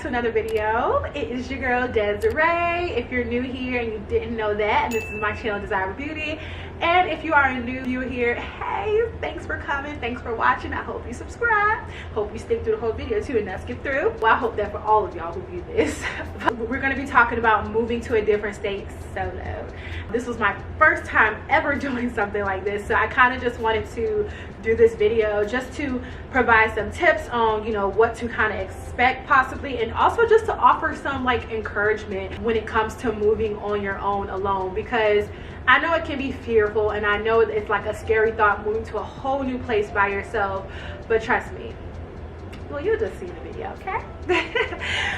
to another video. It is your girl Desiree. If you're new here and you didn't know that, and this is my channel Desirable Beauty, and if you are a new viewer here, hey, thanks for coming, thanks for watching. I hope you subscribe, hope you stick through the whole video too and not skip through. Well, I hope that for all of y'all who view this. We're going to be talking about moving to a different state solo. This was my first time ever doing something like this, so I kind of just wanted to do this video just to provide some tips on, you know, what to kind of expect possibly, and also just to offer some like encouragement when it comes to moving on your own alone, because I know it can be fearful and I know it's like a scary thought moving to a whole new place by yourself, but trust me, well, you'll just see the video, okay?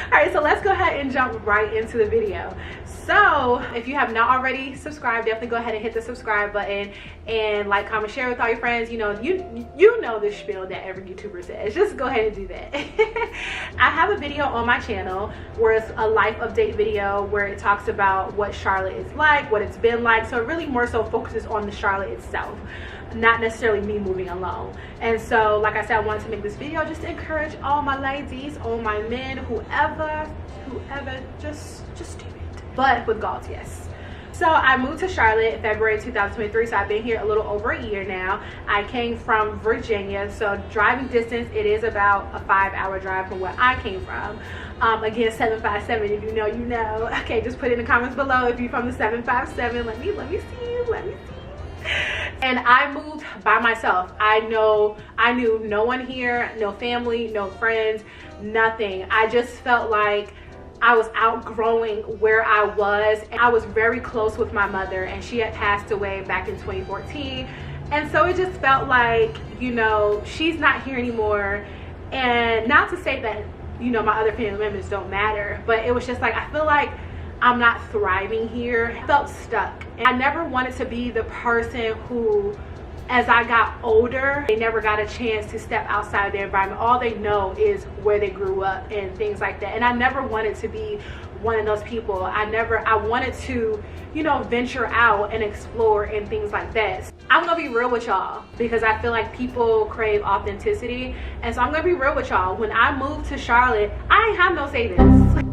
All right, so let's go ahead and jump right into the video. So if you have not already subscribed, definitely go ahead and hit the subscribe button and like, comment, share with all your friends. You know, you know the spiel that every YouTuber says. Just go ahead and do that. I have a video on my channel where it's a life update video where it talks about what Charlotte is like, what it's been like. So it really more so focuses on the Charlotte itself, not necessarily me moving alone. And so like I said, I wanted to make this video just to encourage all my ladies, all my men, whoever, just do it, but with God's yes. So I moved to Charlotte in February 2023, so I've been here a little over a year now. I came from Virginia, so driving distance, it is about a 5-hour drive from where I came from. Again, 757, if you know, you know. Okay, just put it in the comments below if you're from the 757. Let me see. And I moved by myself. I knew no one here, no family, no friends, nothing. I just felt like I was outgrowing where I was, and I was very close with my mother, and she had passed away back in 2014. And so it just felt like, you know, she's not here anymore. And not to say that, you know, my other family members don't matter, but it was just like, I feel like I'm not thriving here. I felt stuck. And I never wanted to be the person who, as I got older, they never got a chance to step outside their environment. All they know is where they grew up and things like that. And I never wanted to be one of those people. I wanted to, you know, venture out and explore and things like that. I'm gonna be real with y'all because I feel like people crave authenticity. And so I'm gonna be real with y'all. When I moved to Charlotte, I ain't have no savings.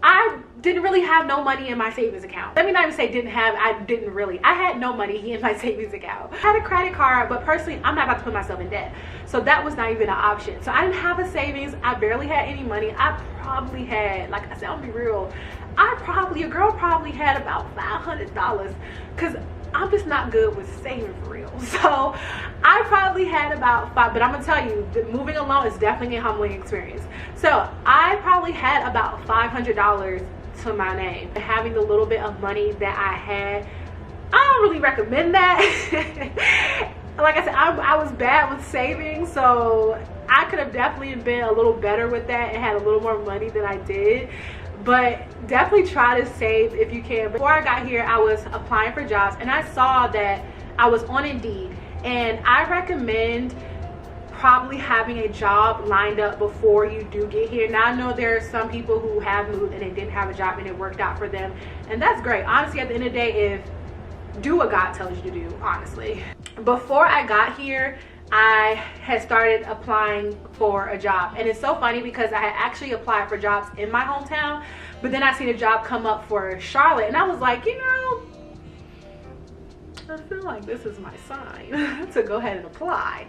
I didn't really have no money in my savings account. Let me not even say I had no money in my savings account. I had a credit card, but personally, I'm not about to put myself in debt. So that was not even an option. So I didn't have a savings. I barely had any money. I probably had, like I said, I'll be real, a girl probably had about $500 because I'm just not good with saving for real. So I probably had about $500, but I'm gonna tell you, moving alone is definitely a humbling experience. So I probably had about $500 to my name. Having the little bit of money that I had, I don't really recommend that. Like I said, I was bad with saving, so I could have definitely been a little better with that and had a little more money than I did. But definitely try to save if you can. Before I got here, I was applying for jobs and I saw that I was on Indeed, and I recommend probably having a job lined up before you do get here. Now I know there are some people who have moved and they didn't have a job and it worked out for them, and that's great. Honestly, at the end of the day, do what God tells you to do, honestly. Before I got here, I had started applying for a job, and it's so funny because I had actually applied for jobs in my hometown, but then I seen a job come up for Charlotte, and I was like, you know, I feel like this is my sign to go ahead and apply.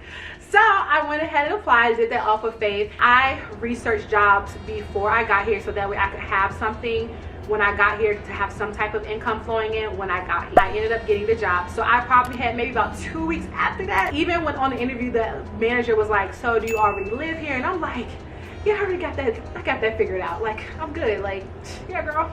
So I went ahead and applied, did that off of faith. I researched jobs before I got here so that way I could have something when I got here, to have some type of income flowing in when I got here. I ended up getting the job. So I probably had maybe about 2 weeks after that. Even when on the interview, the manager was like, so do you already live here? And I'm like, yeah, I already got that. I got that figured out. Like, I'm good. Like, yeah, girl.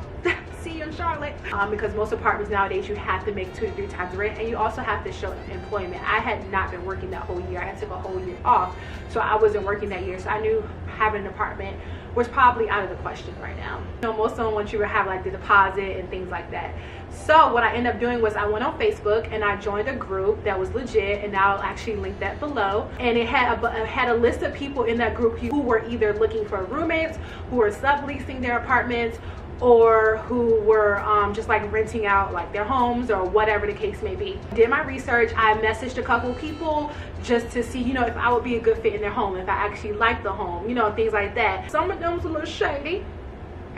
See you in Charlotte. Because most apartments nowadays, you have to make 2 to 3 times rent, and you also have to show employment. I had not been working that whole year. I took a whole year off, so I wasn't working that year. So I knew having an apartment was probably out of the question right now. You know, most of them want you to have like the deposit and things like that. So what I ended up doing was I went on Facebook and I joined a group that was legit, and I'll actually link that below. And it had a list of people in that group who were either looking for roommates, who were subleasing their apartments, or who were just like renting out like their homes or whatever the case may be. Did my research. I messaged a couple people just to see, you know, if I would be a good fit in their home, if I actually liked the home, you know, things like that. Some of them was a little shady.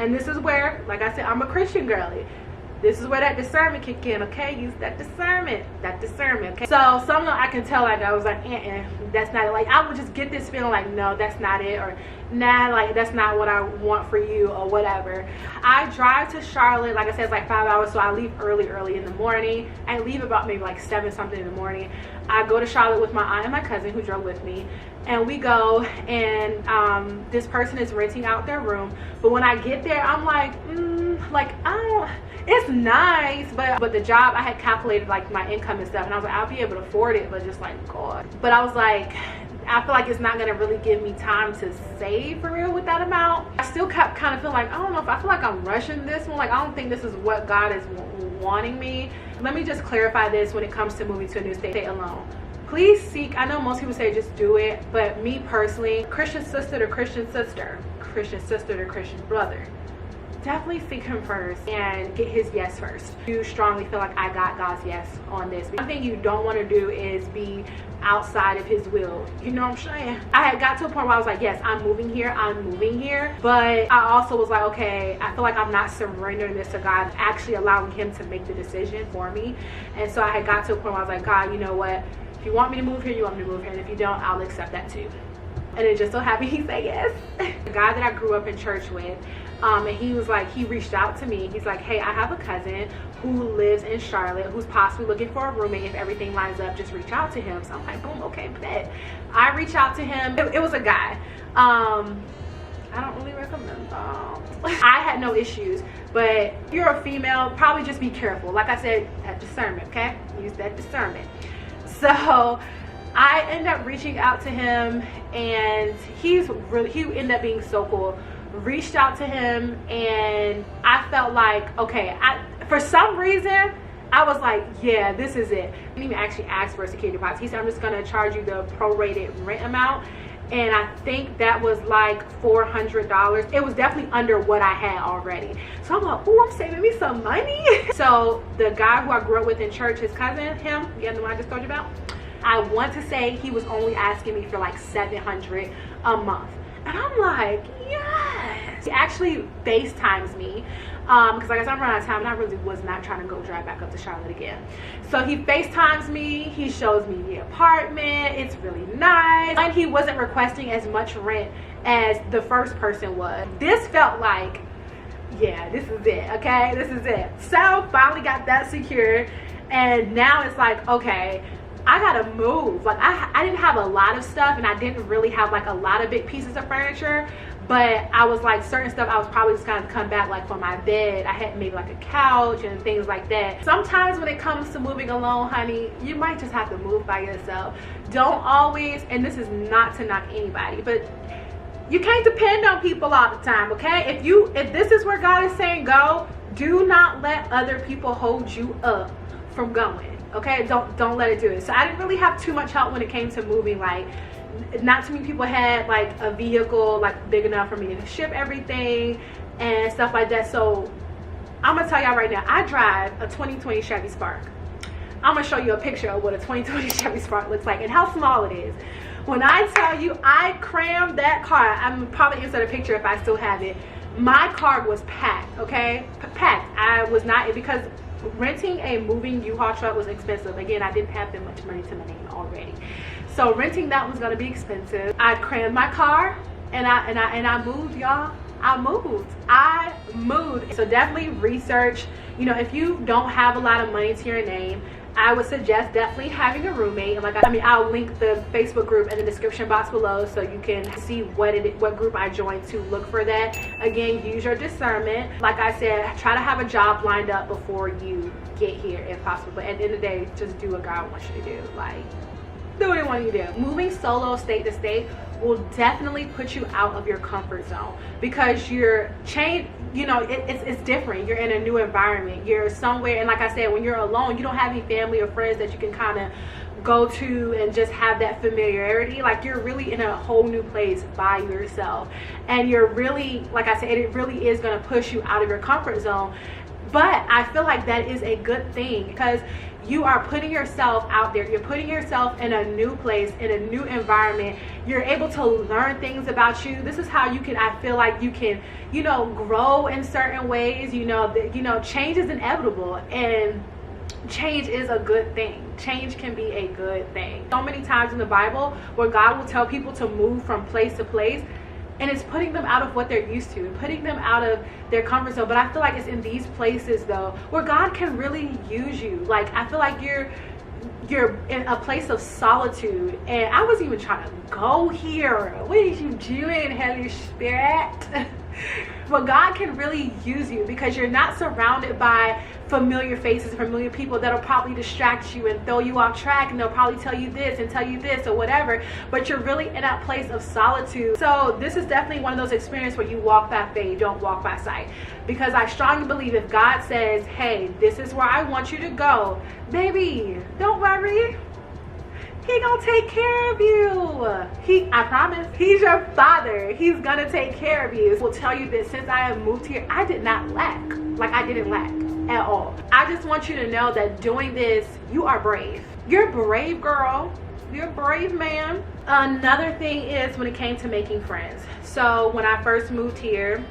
And this is where, like I said, I'm a Christian girly. This is where that discernment kick in, okay? Use that discernment, okay? So some I can tell, like, I was like, that's not it. Like, I would just get this feeling like, no, that's not it, or nah, like, that's not what I want for you, or whatever. I drive to Charlotte, like I said, it's like 5 hours, so I leave early in the morning. I leave about maybe like 7 something in the morning. I go to Charlotte with my aunt and my cousin who drove with me, and we go, and this person is renting out their room. But when I get there, I'm like, I don't, it's nice, but the job, I had calculated like my income and stuff, and I was like, I'll be able to afford it, but just like, God. But I was like, I feel like it's not gonna really give me time to save for real with that amount. I still kept kind of feeling like, I don't know, if I feel like I'm rushing this one. Like, I don't think this is what God is wanting me. Let me just clarify this when it comes to moving to a new state alone. Please seek, I know most people say just do it, but me personally, Christian sister to Christian sister to Christian brother, definitely seek him first and get his yes first. You strongly feel like I got God's yes on this. One thing you don't want to do is be outside of his will. You know what I'm saying? I had got to a point where I was like, yes, I'm moving here, but I also was like, okay, I feel like I'm not surrendering this to God, actually allowing him to make the decision for me. And so I had got to a point where I was like, God, you know what, if you want me to move here, you want me to move here, and if you don't, I'll accept that too. And it just so happened he said yes. The guy that I grew up in church with, and he was like, he reached out to me. He's like, hey, I have a cousin who lives in Charlotte who's possibly looking for a roommate. If everything lines up, just reach out to him. So I'm like, boom, okay, bet. I reach out to him. It was a guy. I don't really recommend them. I had no issues, but if you're a female, probably just be careful. Like I said, that discernment, okay? Use that discernment. So I end up reaching out to him, and he ended up being so cool. Reached out to him, and I felt like, okay, for some reason I was like, yeah, this is it. I didn't even actually ask for a security deposit. He said, I'm just gonna charge you the prorated rent amount, and I think that was like $400. It was definitely under what I had already. So I'm like, oh, I'm saving me some money. So the guy who I grew up with in church, his cousin, the one I just told you about, I want to say he was only asking me for like $700 a month. And I'm like, yes. He actually FaceTimes me because like I said, I'm running out of time, and I really was not trying to go drive back up to Charlotte again. So he FaceTimes me. He shows me the apartment. It's really nice. And he wasn't requesting as much rent as the first person was. This felt like, yeah, this is it, okay? This is it. So finally got that secured. And now it's like, okay, I gotta move. Like I didn't have a lot of stuff, and I didn't really have like a lot of big pieces of furniture, but I was like, certain stuff I was probably just gonna come back, like for my bed. I had maybe like a couch and things like that. Sometimes when it comes to moving alone, honey, you might just have to move by yourself. Don't always, and this is not to knock anybody, but you can't depend on people all the time, okay? If this is where God is saying go, do not let other people hold you up from going. Okay, don't let it do it. So I didn't really have too much help when it came to moving. Like, not too many people had like a vehicle like big enough for me to ship everything and stuff like that. So I'm gonna tell y'all right now, I drive a 2020 Chevy Spark. I'm gonna show you a picture of what a 2020 Chevy Spark looks like and how small it is. When I tell you I crammed that car, I'm probably insert a picture if I still have it. My car was packed, okay? Packed. I was not, because renting a moving U-Haul truck was expensive. Again, I didn't have that much money to my name already, so renting that was gonna be expensive. I crammed my car, and I moved, y'all. I moved. So definitely research. You know, if you don't have a lot of money to your name, I would suggest definitely having a roommate. And I'll link the Facebook group in the description box below so you can see what group I joined to look for that. Again, use your discernment. Like I said, try to have a job lined up before you get here if possible. But at the end of the day, just do what God wants you to do. Like, do what he wants you to do. Moving solo state to state will definitely put you out of your comfort zone, because you're changed. You know, it's different. You're in a new environment. You're somewhere, and like I said, when you're alone, you don't have any family or friends that you can kind of go to and just have that familiarity. Like, you're really in a whole new place by yourself, and you're really, like I said, it really is going to push you out of your comfort zone. But I feel like that is a good thing, because you are putting yourself out there. You're putting yourself in a new place, in a new environment. You're able to learn things about you. This is how you can, I feel like you can, you know, grow in certain ways. You know, change is inevitable, and change is a good thing. Change can be a good thing. So many times in the Bible where God will tell people to move from place to place, and it's putting them out of what they're used to, putting them out of their comfort zone. But I feel like it's in these places though where God can really use you. Like, I feel like you're in a place of solitude, and I wasn't even trying to go here. What are you doing, Holy Spirit? But God can really use you because you're not surrounded by familiar faces, familiar people that'll probably distract you and throw you off track, and they'll probably tell you this or whatever, but you're really in that place of solitude. So this is definitely one of those experiences where you walk by faith, don't walk by sight, because I strongly believe if God says, hey, this is where I want you to go, baby, don't worry, He gonna take care of you. I promise, He's your Father. He's gonna take care of you. I will tell you this, since I have moved here, I did not lack. Like, I didn't lack at all. I just want you to know that doing this, you are brave. You're brave, girl. You're a brave man. Another thing is when it came to making friends. So when I first moved here,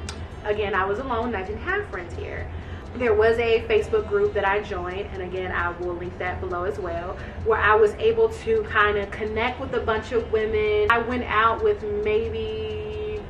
again, I was alone and I didn't have friends here. There was a Facebook group that I joined, and again, I will link that below as well, where I was able to kind of connect with a bunch of women. I went out with maybe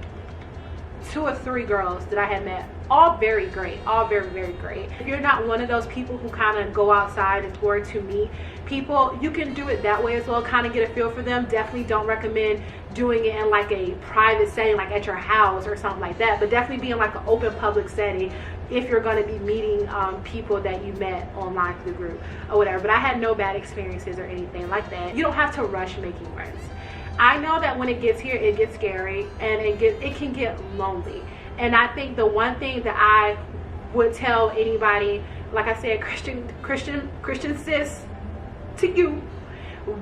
2 or 3 girls that I had met, all very great, all very, very great. If you're not one of those people who kind of go outside and tour to meet people, you can do it that way as well, kind of get a feel for them. Definitely don't recommend doing it in like a private setting, like at your house or something like that, but definitely be in like an open public setting if you're going to be meeting people that you met online through the group or whatever. But I had no bad experiences or anything like that. You don't have to rush making friends. I know that when it gets here, it gets scary and it can get lonely. And I think the one thing that I would tell anybody, like I said, Christian sis, to you,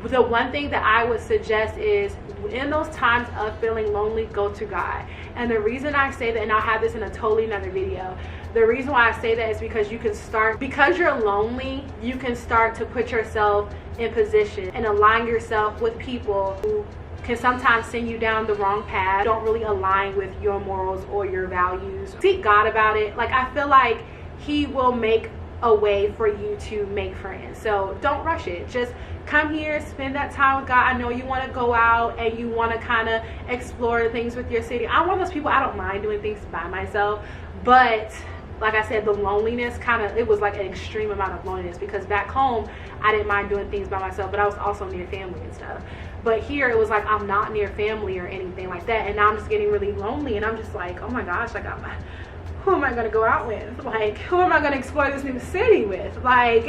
the one thing that I would suggest is, in those times of feeling lonely, go to God. And the reason I say that, and I'll have this in a totally another video, the reason why I say that is because you can start, because you're lonely, you can start to put yourself in position and align yourself with people who can sometimes send you down the wrong path, don't really align with your morals or your values. Seek God about it. Like, I feel like He will make a way for you to make friends. So don't rush it. Just come here, spend that time with God. I know you want to go out and you want to kind of explore things with your city. I'm one of those people, I don't mind doing things by myself, but like I said, the loneliness it was like an extreme amount of loneliness, because back home I didn't mind doing things by myself, but I was also near family and stuff. But here it was like I'm not near family or anything like that, and now I'm just getting really lonely, and I'm just like, oh my gosh, like who am I going to go out with? Like, who am I going to explore this new city with? Like,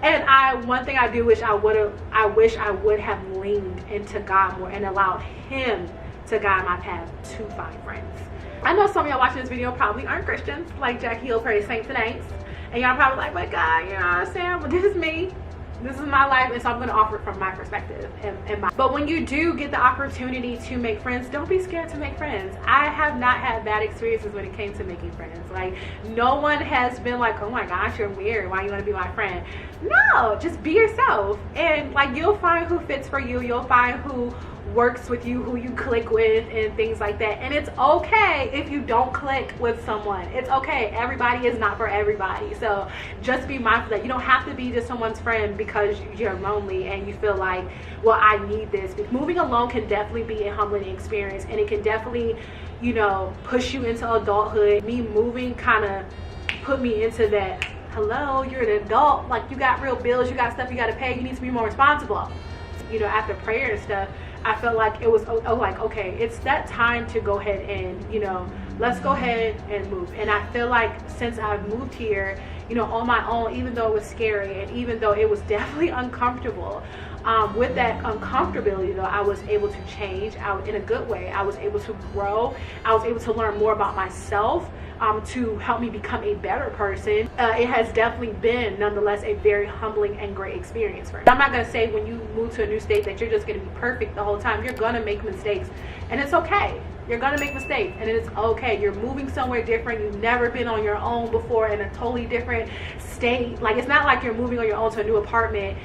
and one thing I do wish I wish I would have leaned into God more and allowed Him to guide my path to find friends. I know some of y'all watching this video probably aren't Christians, like Jackie Hill, praise saints and ain'ts, and y'all probably like, but God, you know what I'm saying? But this is me. This is my life, and so I'm going to offer it from my perspective. But when you do get the opportunity to make friends, don't be scared to make friends. I have not had bad experiences when it came to making friends. Like, no one has been like, oh my gosh, you're weird, why you want to be my friend? No, just be yourself, and like, you'll find who fits for you. You'll find who works with you, who you click with, and things like that. And it's okay if you don't click with someone. It's okay. Everybody is not for everybody. So just be mindful that you don't have to be just someone's friend because you're lonely and you feel like, well, I need this. Moving alone can definitely be a humbling experience, and it can definitely, you know, push you into adulthood. Me moving kind of put me into that, hello, you're an adult, like, you got real bills, you got stuff you got to pay, you need to be more responsible. You know, after prayer and stuff, I felt like it was like, okay, it's that time to go ahead and, you know, let's go ahead and move. And I feel like since I've moved here, you know, on my own, even though it was scary and even though it was definitely uncomfortable, with that uncomfortability though, I was able to change out in a good way. I was able to grow. I was able to learn more about myself, to help me become a better person, it has definitely been nonetheless a very humbling and great experience for me. I'm not going to say when you move to a new state that you're just going to be perfect the whole time. You're going to make mistakes, and it's okay. You're going to make mistakes, and it's okay. You're moving somewhere different. You've never been on your own before in a totally different state. Like, it's not like you're moving on your own to a new apartment,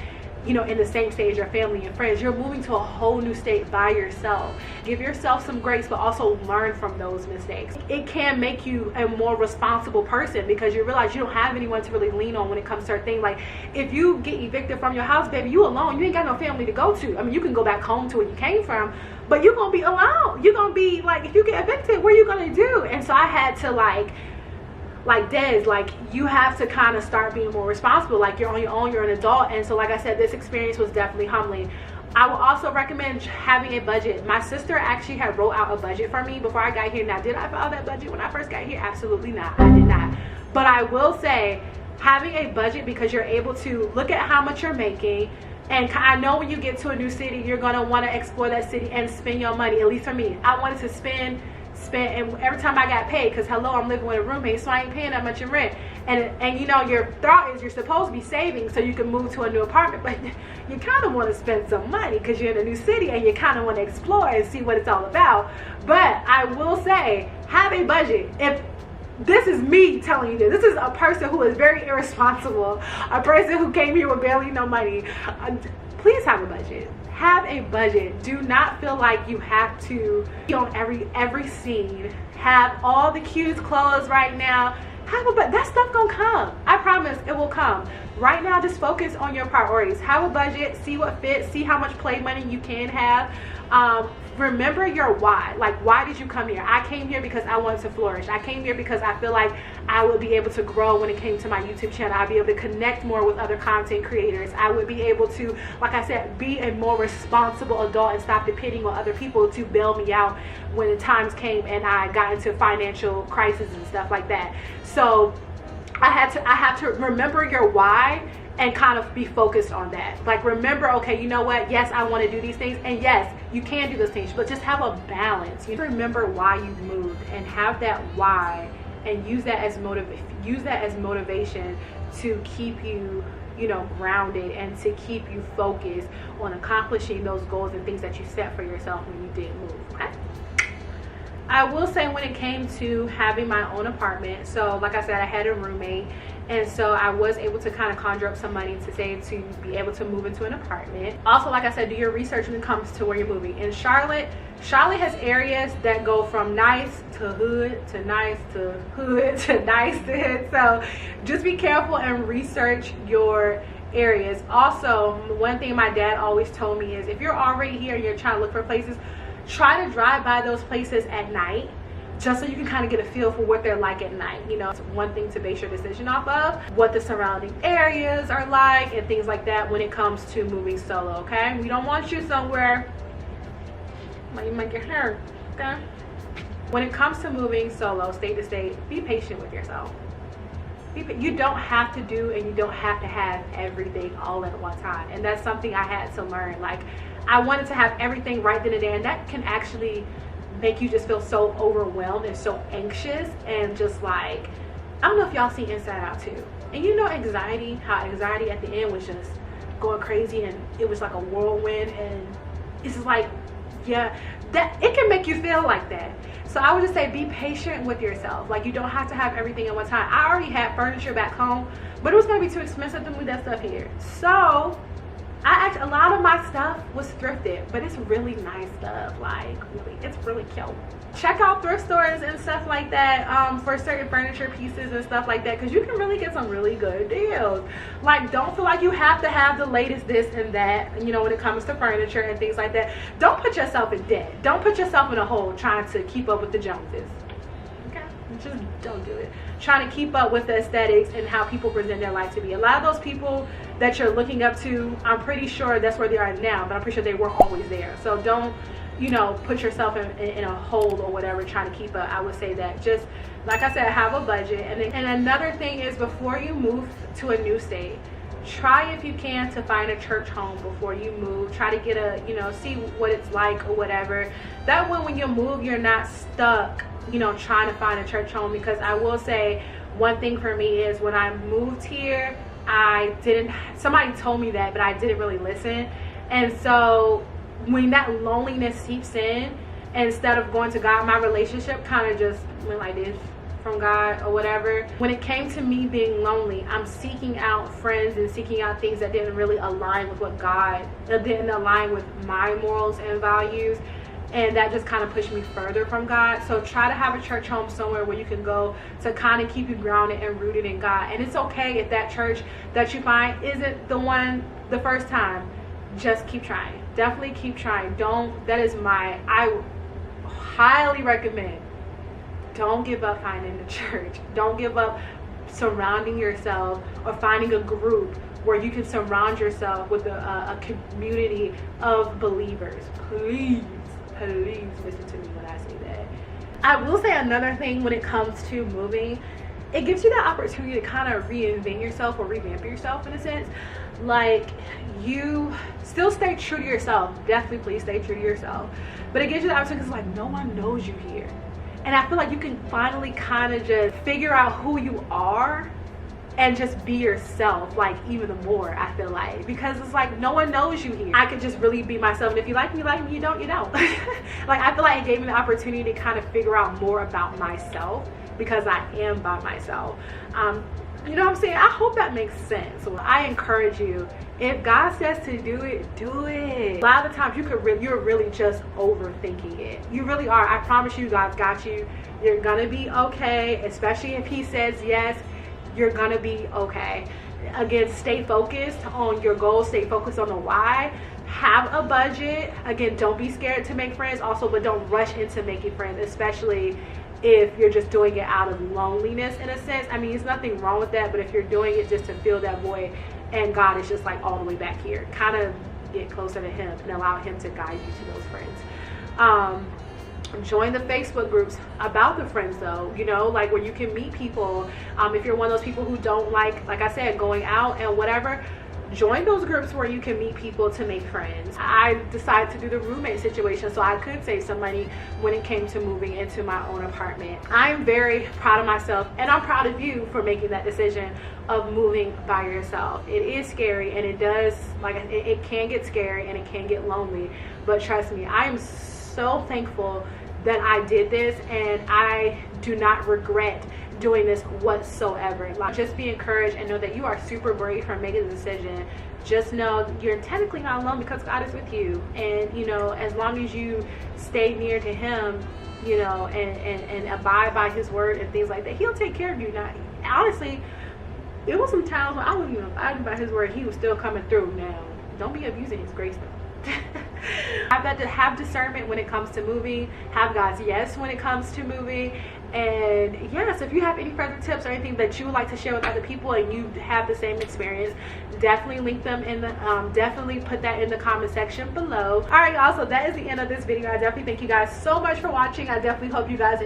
you know, in the same state as your family and friends. You're moving to a whole new state by yourself. Give yourself some grace, but also learn from those mistakes. It can make you a more responsible person because you realize you don't have anyone to really lean on when it comes to certain things. Like, if you get evicted from your house, baby, you alone. You ain't got no family to go to. I mean, you can go back home to where you came from, but you're gonna be alone. You're gonna be like, if you get evicted, what are you gonna do? And so I had to like Des, like, you have to kind of start being more responsible. Like, you're on your own, you're an adult. And so, like I said, this experience was definitely humbling. I would also recommend having a budget. My sister actually had wrote out a budget for me before I got here. Now, did I follow that budget when I first got here? Absolutely not. I did not. But I will say, having a budget, because you're able to look at how much you're making. And I know when you get to a new city, you're going to want to explore that city and spend your money. At least for me, I wanted to spend, and every time I got paid, because hello, I'm living with a roommate, so I ain't paying that much in rent. And you know, your thought is you're supposed to be saving so you can move to a new apartment, but you kind of want to spend some money because you're in a new city and you kind of want to explore and see what it's all about. But I will say, have a budget. If this is me telling you this is a person who is very irresponsible, a person who came here with barely no money. Please have a budget. Have a budget. Do not feel like you have to be on every scene, have all the cutest clothes right now. Have a budget. That stuff gonna come. I promise it will come. Right now, just focus on your priorities. Have a budget. See what fits. See how much play money you can have. Remember your why. Like, why did you come here? I came here because I wanted to flourish. I came here because I feel like I would be able to grow when it came to my YouTube channel. I'd be able to connect more with other content creators. I would be able to, like I said, be a more responsible adult and stop depending on other people to bail me out when the times came and I got into financial crisis and stuff like that. So I have to remember your why and kind of be focused on that. Like, remember, okay, you know what? Yes, I want to do these things, and yes, you can do those things, but just have a balance. You remember why you moved and have that why, and use that as motivation to keep you, you know, grounded and to keep you focused on accomplishing those goals and things that you set for yourself when you did move. Okay. I will say, when it came to having my own apartment, so like I said, I had a roommate, and so I was able to kind of conjure up some money to save to be able to move into an apartment. Also, like I said, do your research when it comes to where you're moving. In Charlotte has areas that go from nice to hood to nice to hood to nice to hood. So just be careful and research your areas. Also, one thing my dad always told me is, if you're already here and you're trying to look for places, try to drive by those places at night, just so you can kind of get a feel for what they're like at night. You know, it's one thing to base your decision off of what the surrounding areas are like and things like that when it comes to moving solo. Okay, we don't want you somewhere like you might get hurt. Okay, when it comes to moving solo, state to state, be patient with yourself. You don't have to do, and you don't have to have everything all at one time, and that's something I had to learn. Like, I wanted to have everything right then and there, and that can actually make you just feel so overwhelmed and so anxious, and just like, I don't know if y'all see Inside Out too, and you know, anxiety, how anxiety at the end was just going crazy, and it was like a whirlwind, and it's just like, yeah, that it can make you feel like that. So I would just say, be patient with yourself. Like, you don't have to have everything at one time. I already had furniture back home, but it was going to be too expensive to move that stuff here. So a lot of my stuff was thrifted, but it's really nice stuff. Like, really, it's really cute. Check out thrift stores and stuff like that for certain furniture pieces and stuff like that, because you can really get some really good deals. Like, don't feel like you have to have the latest this and that, you know, when it comes to furniture and things like that. Don't put yourself in debt. Don't put yourself in a hole trying to keep up with the Joneses. Okay, just don't do it. Trying to keep up with the aesthetics and how people present their life to be. A lot of those people that you're looking up to, I'm pretty sure that's where they are now, but I'm pretty sure they weren't always there. So don't, you know, put yourself in a hole or whatever trying to keep up. I would say that, just like I said, have a budget. And another thing is, before you move to a new state, try if you can to find a church home before you move. Try to get a, see what it's like or whatever. That way when you move, you're not stuck, trying to find a church home. Because I will say, one thing for me is when I moved here, somebody told me that, but I didn't really listen. And so when that loneliness seeps in, instead of going to God, my relationship kind of just went like this from God or whatever. When it came to me being lonely, I'm seeking out friends and seeking out things that didn't really align with what God, didn't align with my morals and values. And that just kind of pushed me further from God. So try to have a church home somewhere where you can go to kind of keep you grounded and rooted in God. And it's okay if that church that you find isn't the one the first time. Just keep trying. Definitely keep trying. I highly recommend, don't give up finding the church. Don't give up surrounding yourself or finding a group where you can surround yourself with a community of believers. Please listen to me when I say that. I will say another thing when it comes to moving, it gives you the opportunity to kind of reinvent yourself or revamp yourself in a sense. Like, you still stay true to yourself. Definitely please stay true to yourself. But it gives you the opportunity because, like, no one knows you here. And I feel like you can finally kind of just figure out who you are and just be yourself, like, even more, I feel like. Because it's like, no one knows you here. I could just really be myself. And if you like me, you like me. You don't, you don't. Like, I feel like it gave me the opportunity to kind of figure out more about myself because I am by myself. You know what I'm saying? I hope that makes sense. So I encourage you, if God says to do it, do it. A lot of the times you're really just overthinking it. You really are. I promise you, God's got you. You're gonna be okay, especially if he says yes, you're gonna be okay. Again, stay focused on your goals, stay focused on the why. Have a budget. Again, don't be scared to make friends also, but don't rush into making friends, especially if you're just doing it out of loneliness in a sense. I mean, there's nothing wrong with that, but if you're doing it just to fill that void and God is just like all the way back here, kind of get closer to him and allow him to guide you to those friends. Join the Facebook groups about the friends though, like where you can meet people. If you're one of those people who don't like I said, going out and whatever, join those groups where you can meet people to make friends. I decided to do the roommate situation so I could save some money when it came to moving into my own apartment. I'm very proud of myself, and I'm proud of you for making that decision of moving by yourself. It is scary, and it does, it can get scary and it can get lonely, but trust me, I am so thankful that I did this, and I do not regret doing this whatsoever. Just be encouraged and know that you are super brave for making the decision. Just know you're technically not alone because God is with you, and as long as you stay near to him, and abide by his word and things like that, he'll take care of you. Now, honestly, it was some times when I wasn't even abiding by his word, he was still coming through. Now, don't be abusing his grace though. I've got to have discernment when it comes to moving, have God's yes when it comes to moving. And yes, if you have any further tips or anything that you would like to share with other people and you have the same experience, definitely link them in the definitely put that in the comment section below. All right, y'all, so that is the end of this video. I definitely thank you guys so much for watching. I definitely hope you guys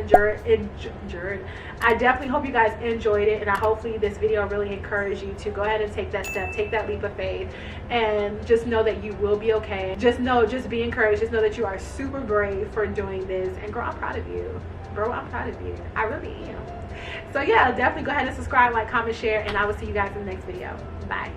I definitely hope you guys enjoyed it, and hopefully this video really encouraged you to go ahead and take that step, take that leap of faith, and just know that you will be okay. Just be encouraged. Just know that you are super brave for doing this, and girl, I'm proud of you. Bro, I'm proud of you. I really am. So yeah, definitely go ahead and subscribe, like, comment, share, and I will see you guys in the next video. Bye.